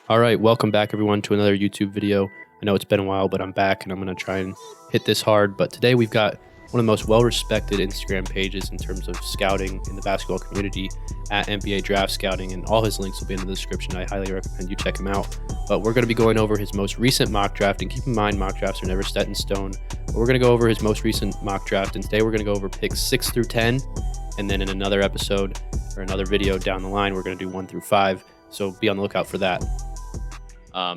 All right, welcome back everyone to another YouTube video. I know it's been a while, but I'm back and I'm going to try and hit this hard. But today we've got one of the most well-respected Instagram pages in terms of scouting in the basketball community at NBA Draft Scouting, and all his links will be in the description. I highly recommend you check him out. But we're going to be going over his most recent mock draft, and keep in mind mock drafts are never set in stone. But we're going to go over his most recent mock draft, and today we're going to go over picks 6 through 10, and then in another episode or another video down the line, we're going to do 1 through 5. So be on the lookout for that.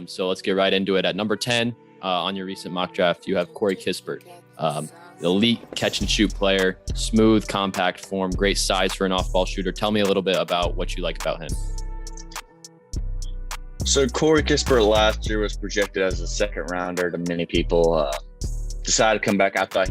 So let's get right into it. At number 10 on your recent mock draft, you have Corey Kispert, elite catch and shoot player, smooth, compact form, great size for an off-ball shooter. Tell me a little bit about what you like about him. So Corey Kispert last year was projected as a second rounder to many people. Decided to come back. I thought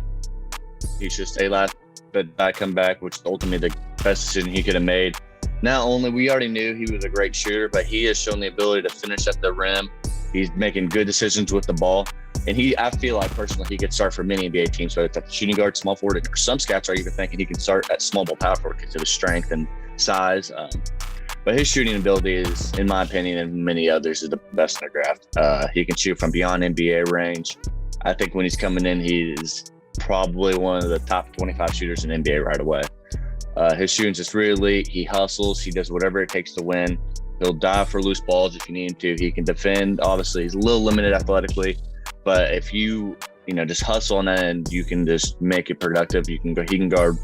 he should stay last, but I come back, which is ultimately the best decision he could have made. Not only we already knew he was a great shooter, but he has shown the ability to finish at the rim. He's making good decisions with the ball. And I feel like personally, he could start for many NBA teams, whether it's at the shooting guard, small forward, or some scouts are even thinking he can start at small ball power forward because of his strength and size. But his shooting ability is, in my opinion, and many others, is the best in the draft. He can shoot from beyond NBA range. I think when he's coming in, he is probably one of the top 25 shooters in NBA right away. His shooting's just really elite. He hustles. He does whatever it takes to win. He'll dive for loose balls if you need him to. He can defend. Obviously, he's a little limited athletically, but if you just hustle on that and you can just make it productive, he can guard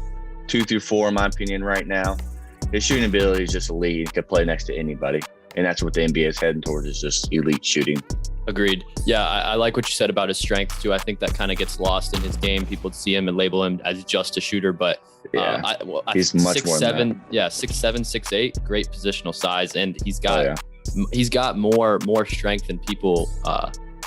2 through 4, in my opinion, right now. His shooting ability is just elite. He can play next to anybody, and that's what the NBA is heading towards, is just elite shooting. Agreed. Yeah, I like what you said about his strength too. I think that kind of gets lost in his game. People see him and label him as just a shooter, but he's much more than that. 6'7", 6'8", great positional size, and he's got more strength than people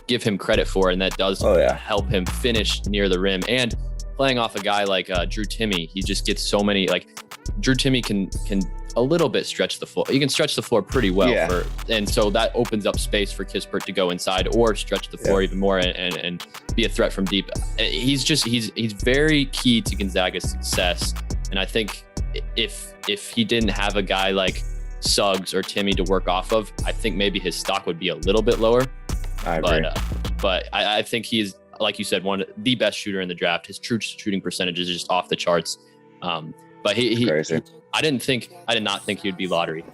give him credit for, and that does help him finish near the rim. And playing off a guy like Drew Timme, he just gets so many. Like Drew Timme can a little bit stretch the floor. He can stretch the floor pretty well, and so that opens up space for Kispert to go inside or stretch the floor even more and be a threat from deep. He's very key to Gonzaga's success, and I think if he didn't have a guy like Suggs or Timme to work off of, I think maybe his stock would be a little bit lower. I agree. But I think he is, like you said, one of the best shooter in the draft. His true shooting percentage is just off the charts. But I did not think he would be lottery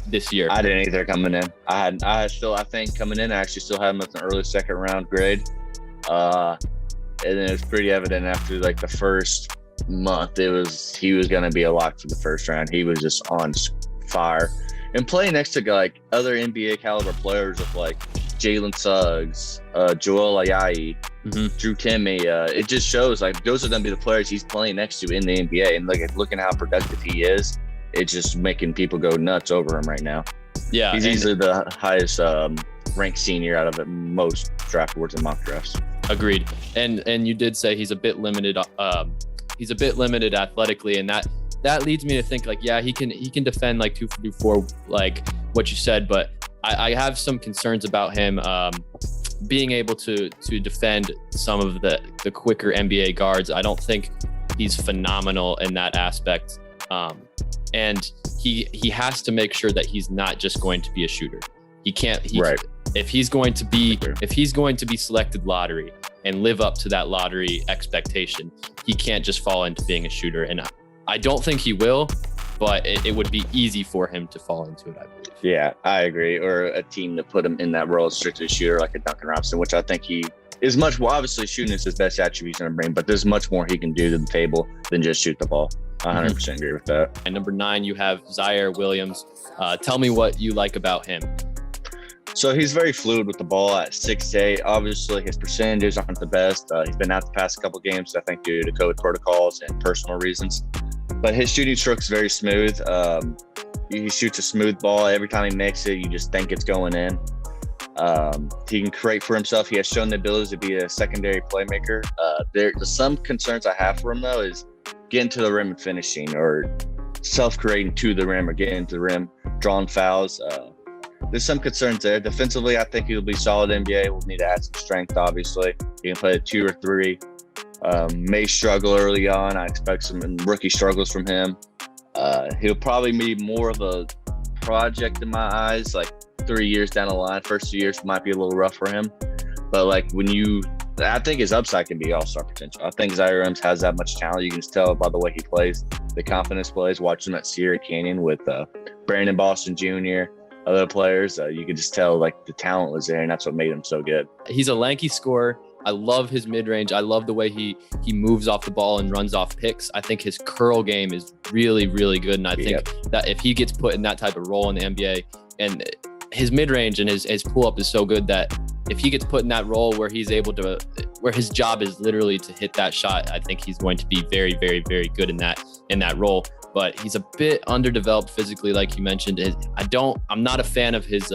this year. I didn't either coming in. I think coming in, I actually still had him as an early second round grade. And then it was pretty evident after like the first month, he was going to be a lock for the first round. He was just on fire. And playing next to like other NBA caliber players of like Jalen Suggs, Joel Ayayi, Drew Timme, it just shows like those are going to be the players he's playing next to in the NBA. And like looking how productive he is, it's just making people go nuts over him right now. Yeah, he's easily the highest ranked senior out of most draft boards and mock drafts. Agreed. And you did say he's a bit limited. He's a bit limited athletically, and that leads me to think like, yeah, he can defend like 2 through 4, like what you said, but I have some concerns about him being able to defend some of the quicker NBA guards. I don't think he's phenomenal in that aspect. And he has to make sure that he's not just going to be a shooter. If he's going to be selected lottery and live up to that lottery expectation, he can't just fall into being a shooter. And I don't think he will, but it would be easy for him to fall into it, I believe. Yeah, I agree. Or a team to put him in that role as strictly a shooter like a Duncan Robinson, which I think he is much more. Obviously, shooting is his best attribute in the brain, but there's much more he can do to the table than just shoot the ball. I 100% agree with that. At number 9, you have Zaire Williams. Tell me what you like about him. So he's very fluid with the ball at 6'8". Obviously, his percentages aren't the best. He's been out the past couple games, I think, due to COVID protocols and personal reasons. But his shooting stroke's very smooth. He shoots a smooth ball. Every time he makes it, you just think it's going in. He can create for himself. He has shown the ability to be a secondary playmaker. There's some concerns I have for him, though, is getting to the rim and finishing, or self-creating to the rim or getting to the rim, drawing fouls. There's some concerns there. Defensively, I think he'll be solid NBA. We'll need to add some strength, obviously. He can play a 2 or 3. May struggle early on. I expect some rookie struggles from him. He'll probably be more of a project in my eyes. Like 3 years down the line. First 2 years might be a little rough for him, but like I think his upside can be all-star potential. I think Zaire Williams has that much talent. You can just tell by the way he plays, the confidence plays. Watching him at Sierra Canyon with Brandon Boston Jr., other players, you could just tell like the talent was there, and that's what made him so good. He's a lanky scorer. I love his mid-range. I love the way he moves off the ball and runs off picks. I think his curl game is really, really good. And I think that if he gets put in that type of role in the NBA, and his mid-range and his pull-up is so good that if he gets put in that role where he's able to, where his job is literally to hit that shot, I think he's going to be very, very, very good in that role. But he's a bit underdeveloped physically, like you mentioned. I'm not a fan of his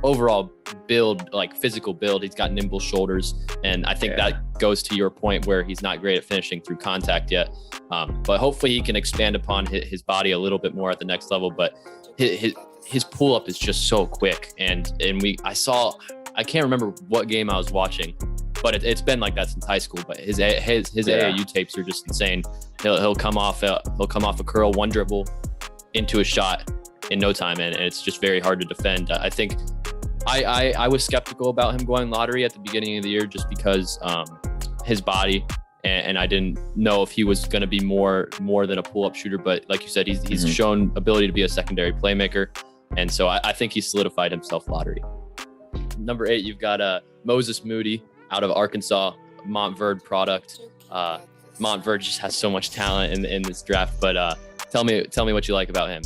overall build, like physical build. He's got nimble shoulders, and I think that goes to your point where he's not great at finishing through contact yet. But hopefully he can expand upon his body a little bit more at the next level. But his pull up is just so quick, and I can't remember what game I was watching, but it's been like that since high school. But his AAU tapes are just insane. He'll come off a curl, one dribble into a shot in no time, and it's just very hard to defend. I think I was skeptical about him going lottery at the beginning of the year just because his body, and I didn't know if he was going to be more than a pull-up shooter. But like you said, he's shown ability to be a secondary playmaker, and so I think he solidified himself lottery. Number 8, you've got Moses Moody out of Arkansas, Montverde product. Montverde just has so much talent in this draft, but tell me what you like about him.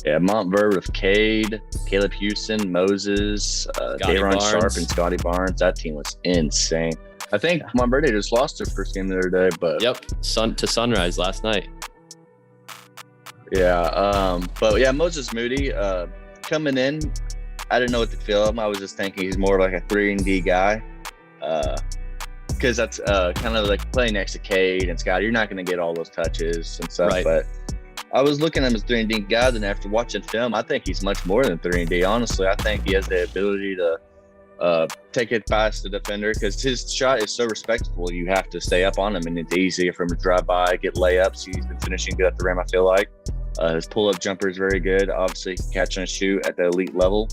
Yeah, Montverde with Cade, Caleb Houston, Moses, Dayron Sharp, and Scotty Barnes. That team was insane. I think Montverde just lost their first game the other day, but to Sunrise last night. Yeah, but yeah, Moses Moody coming in, I didn't know what to feel of him. I was just thinking he's more like a 3-and-D guy. Because that's kind of like playing next to Cade and Scott. You're not going to get all those touches and stuff. Right. But I was looking at him as 3-and-D guy, and after watching film, I think he's much more than 3-and-D. Honestly, I think he has the ability to take it past the defender because his shot is so respectable. You have to stay up on him, and it's easier for him to drive by, get layups. He's been finishing good at the rim, I feel like. His pull-up jumper is very good. Obviously, he can catch and shoot at the elite level.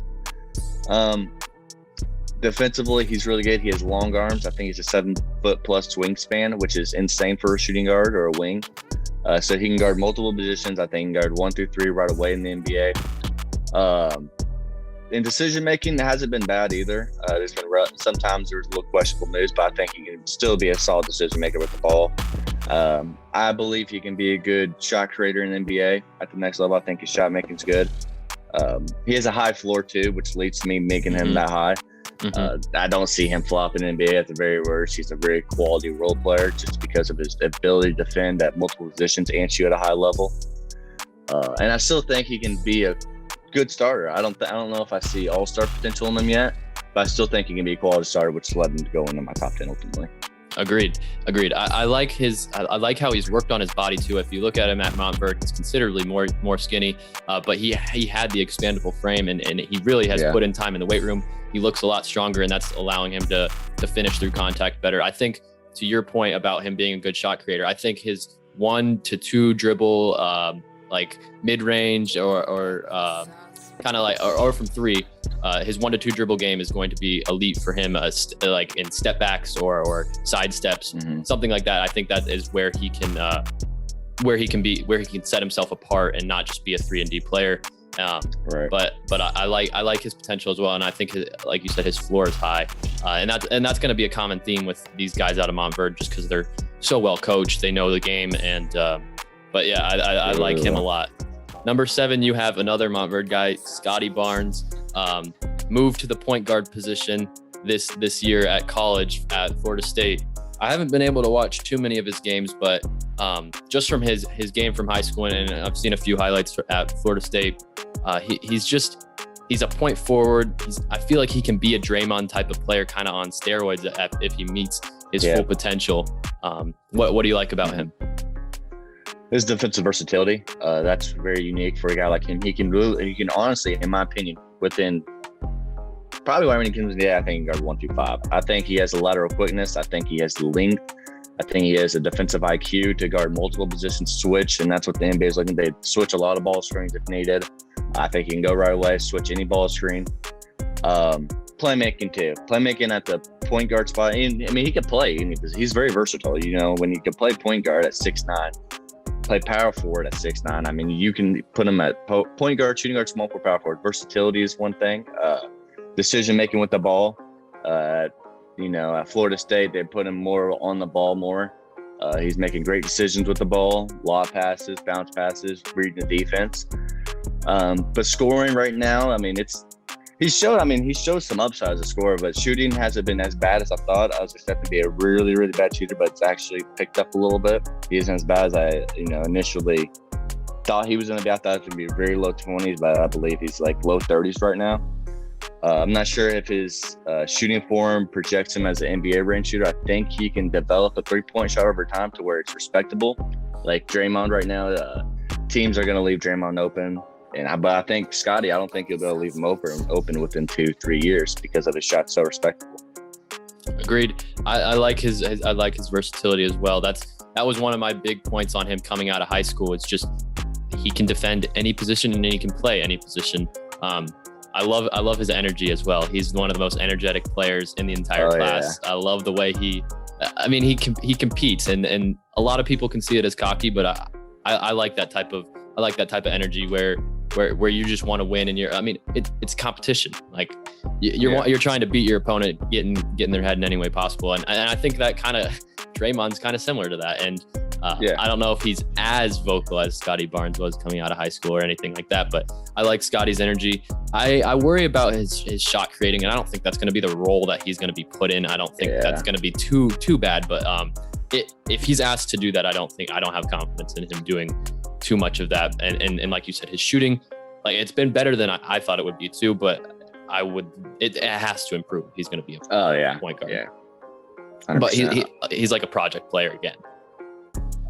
Defensively, he's really good. He has long arms. I think he's a 7-foot plus wingspan, which is insane for a shooting guard or a wing. So he can guard multiple positions. I think he can guard 1 through 3 right away in the NBA. In decision making, it hasn't been bad either. There's been sometimes there's a little questionable moves, but I think he can still be a solid decision maker with the ball. I believe he can be a good shot creator in the NBA at the next level. I think his shot making is good. He has a high floor too, which leads to me making him that high. I don't see him flopping in the NBA at the very worst. He's a very quality role player just because of his ability to defend at multiple positions and shoot at a high level. And I still think he can be a good starter. I don't know if I see all-star potential in him yet, but I still think he can be a quality starter, which led him to go into my top 10 ultimately. Agreed. I like how he's worked on his body too. If you look at him at Montverde, he's considerably more skinny, but he had the expandable frame, and he really has put in time in the weight room. He looks a lot stronger, and that's allowing him to finish through contact better. I think to your point about him being a good shot creator, I think his 1 to 2 dribble, like mid-range or kind of like, or from 3, his 1 to 2 dribble game is going to be elite for him, like in step backs or side steps, something like that. I think that is where he can set himself apart and not just be a 3-and-D player. Right. But I like his potential as well, and I think like you said, his floor is high, and that's going to be a common theme with these guys out of Montverde, just because they're so well coached, they know the game, and but yeah, I like him a lot. Number 7, you have another Montverde guy, Scotty Barnes, moved to the point guard position this year at college at Florida State. I haven't been able to watch too many of his games, but just from his game from high school, and I've seen a few highlights at Florida State, he's a point forward. I feel like he can be a Draymond type of player, kind of on steroids if he meets his full potential. What do you like about him? His defensive versatility, that's very unique for a guy like him. He can honestly, in my opinion, within probably when he comes in the day, I think he can guard 1 through 5. I think he has the lateral quickness. I think he has the length. I think he has a defensive IQ to guard multiple positions, switch, and that's what the NBA is looking. They switch a lot of ball screens if needed. I think he can go right away, switch any ball screen. Playmaking too. Playmaking at the point guard spot. And, I mean, he could play. He's very versatile. You know, when you can play point guard at 6'9", play power forward at 6'9". I mean, you can put him at point guard, shooting guard, small forward, power forward. Versatility is one thing. Decision making with the ball. You know, at Florida State, they put him more on the ball more. He's making great decisions with the ball, law passes, bounce passes, reading the defense. But scoring right now, I mean, he showed some upside as a scorer, but shooting hasn't been as bad as I thought. I was expecting to be a really, really bad shooter, but it's actually picked up a little bit. He isn't as bad as I, initially thought he was going to be. I thought it would be very low 20s, but I believe he's like low 30s right now. I'm not sure if his shooting form projects him as an NBA range shooter. I think he can develop a three-point shot over time to where it's respectable. Like Draymond right now, teams are going to leave Draymond open. But I think Scotty, I don't think he'll be able to leave him open within 2-3 years because of his shot so respectable. Agreed. I like his versatility as well. That was one of my big points on him coming out of high school. It's just he can defend any position and he can play any position. I love his energy as well. He's one of the most energetic players in the entire class. Yeah. I love the way he competes, and a lot of people can see it as cocky, but I like that type of energy where you just want to win, and it's competition. Like you're trying to beat your opponent, getting their head in any way possible, and I think that kind of Draymond's kind of similar to that. And I don't know if he's as vocal as Scotty Barnes was coming out of high school or anything like that, but I like Scotty's energy. I worry about his shot creating, and I don't think that's going to be the role that he's going to be put in. I don't think that's going to be too bad, but if he's asked to do that, I don't have confidence in him doing too much of that. And like you said, his shooting, like it's been better than I thought it would be too, but it has to improve. He's going to be a point guard. Yeah. 100%. But he's like a project player again.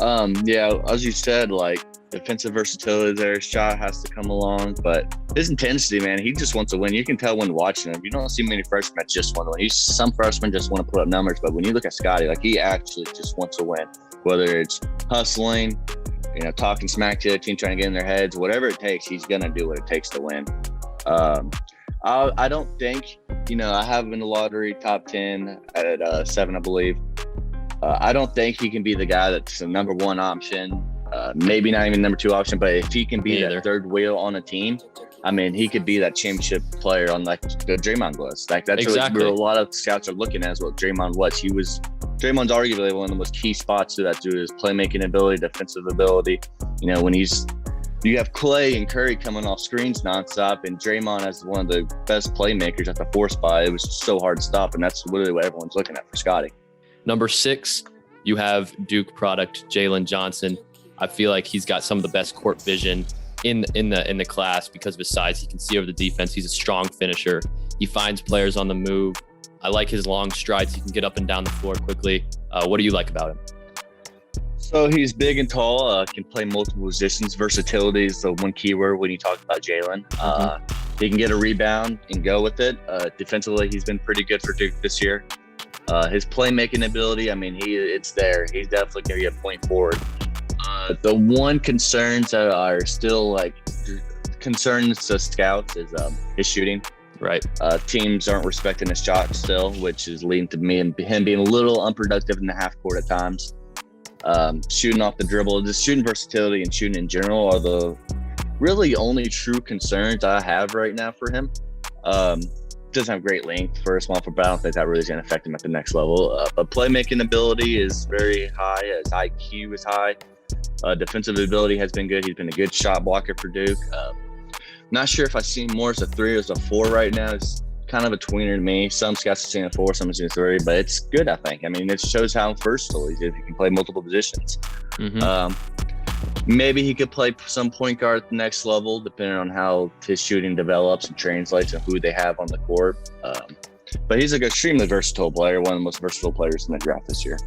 As you said, like defensive versatility there, shot has to come along, but his intensity, man, he just wants to win. You can tell when watching him. You don't see many freshmen that just want to win. Some freshmen just want to put up numbers, but when you look at Scotty, like he actually just wants to win, whether it's hustling, talking smack to the team, trying to get in their heads, whatever it takes, he's going to do what it takes to win. I don't think, I have him in the lottery top 10 at 7, I believe. I don't think he can be the guy that's the number one option, maybe not even number 2 option, but if he can be that third wheel on a team, I mean, he could be that championship player on like the Draymond was. Like that's exactly what a lot of scouts are looking at is what Draymond was. Draymond's arguably one of the most key spots to that dude is playmaking ability, defensive ability. When you have Clay and Curry coming off screens nonstop, and Draymond as one of the best playmakers at the 4 spot, it was just so hard to stop, and that's literally what everyone's looking at for Scotty. Number 6, you have Duke product Jalen Johnson. I feel like he's got some of the best court vision in the class because of his size. He can see over the defense. He's a strong finisher. He finds players on the move. I like his long strides. He can get up and down the floor quickly. What do you like about him? So he's big and tall, can play multiple positions. Versatility is the one keyword when you talk about Jalen. He can get a rebound and go with it. Defensively, he's been pretty good for Duke this year. His playmaking ability, I mean, it's there. He's definitely going to get a point forward. The one concerns that are still like concerns to scouts is his shooting. Right. Teams aren't respecting his shot still, which is leading to him being a little unproductive in the half court at times. Shooting off the dribble, just shooting versatility and shooting in general are the really only true concerns I have right now for him. Doesn't have great length for a small forward, but I don't think that really is going to affect him at the next level. But playmaking ability is very high. His IQ is high. Defensive ability has been good. He's been a good shot blocker for Duke. Not sure if I see more as a 3 or as a 4 right now. It's kind of a tweener to me. Some scouts are seeing a 4, some are seeing a 3, but it's good, I think. I mean, it shows how versatile he is if he can play multiple positions. Maybe he could play some point guard at the next level, depending on how his shooting develops and translates and who they have on the court. But he's like an extremely versatile player, one of the most versatile players in the draft this year.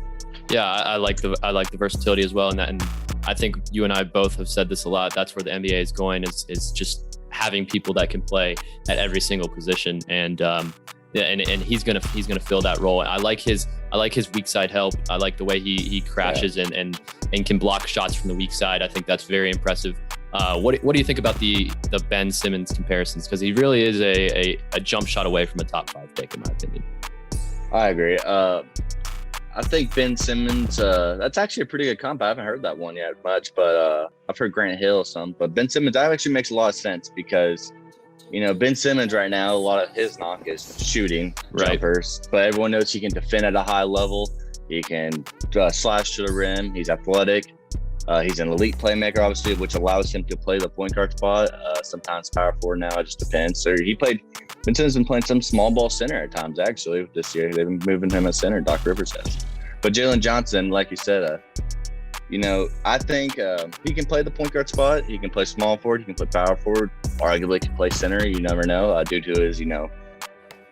Yeah, I like the versatility as well, and I think you and I both have said this a lot. That's where the NBA is going, is just having people that can play at every single position, and he's gonna fill that role. I like his weak side help. I like the way he crashes and can block shots from the weak side. I think that's very impressive. What do you think about the Ben Simmons comparisons? Because he really is a jump shot away from a top 5 pick, in my opinion. I agree. I think Ben Simmons, that's actually a pretty good comp. I haven't heard that one yet much, but I've heard Grant Hill some. But Ben Simmons, that actually makes a lot of sense because, Ben Simmons right now, a lot of his knock is shooting jumpers, but everyone knows he can defend at a high level. He can slash to the rim. He's athletic. He's an elite playmaker, obviously, which allows him to play the point guard spot. Sometimes power forward now, it just depends. So Ben Simmons has been playing some small ball center at times, actually, this year. They've been moving him at center, Doc Rivers has. But Jalen Johnson, like you said, I think he can play the point guard spot. He can play small forward. He can play power forward. Arguably can play center. You never know due to his,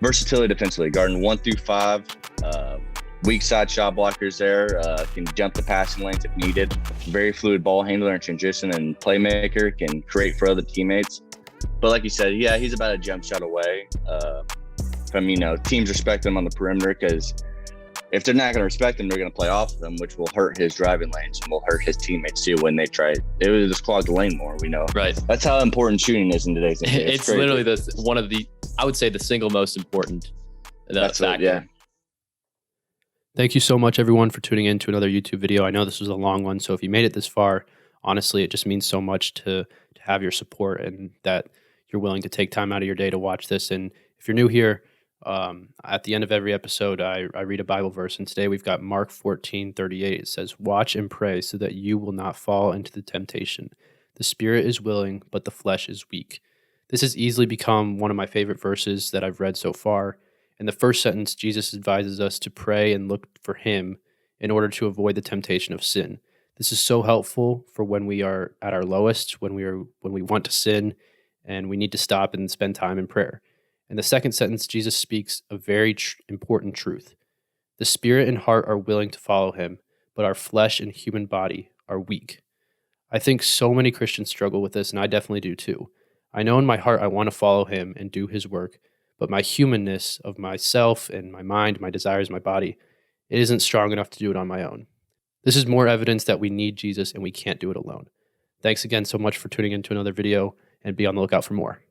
versatility defensively. Guarding 1 through 5. Weak side shot blockers there. Can jump the passing lanes if needed. Very fluid ball handler and transition and playmaker. Can create for other teammates. But like you said, yeah, he's about a jump shot away from, teams respect him on the perimeter because if they're not going to respect him, they're going to play off of him, which will hurt his driving lanes and will hurt his teammates too when they try it. It will just clog the lane more, we know. Right. That's how important shooting is in today's NBA. It's literally I would say the single most important factor. Yeah. Thank you so much, everyone, for tuning in to another YouTube video. I know this was a long one, so if you made it this far, honestly, it just means so much to have your support and that you're willing to take time out of your day to watch this. And if you're new here, at the end of every episode, I read a Bible verse, and today we've got Mark 14:38. It says, "Watch and pray so that you will not fall into the temptation. The spirit is willing, but the flesh is weak." This has easily become one of my favorite verses that I've read so far. In the first sentence, Jesus advises us to pray and look for him in order to avoid the temptation of sin. This is so helpful for when we are at our lowest, when we want to sin, and we need to stop and spend time in prayer. In the second sentence, Jesus speaks a very important truth. The spirit and heart are willing to follow him, but our flesh and human body are weak. I think so many Christians struggle with this, and I definitely do too. I know in my heart I want to follow him and do his work, but my humanness of myself and my mind, my desires, my body, it isn't strong enough to do it on my own. This is more evidence that we need Jesus and we can't do it alone. Thanks again so much for tuning into another video, and be on the lookout for more.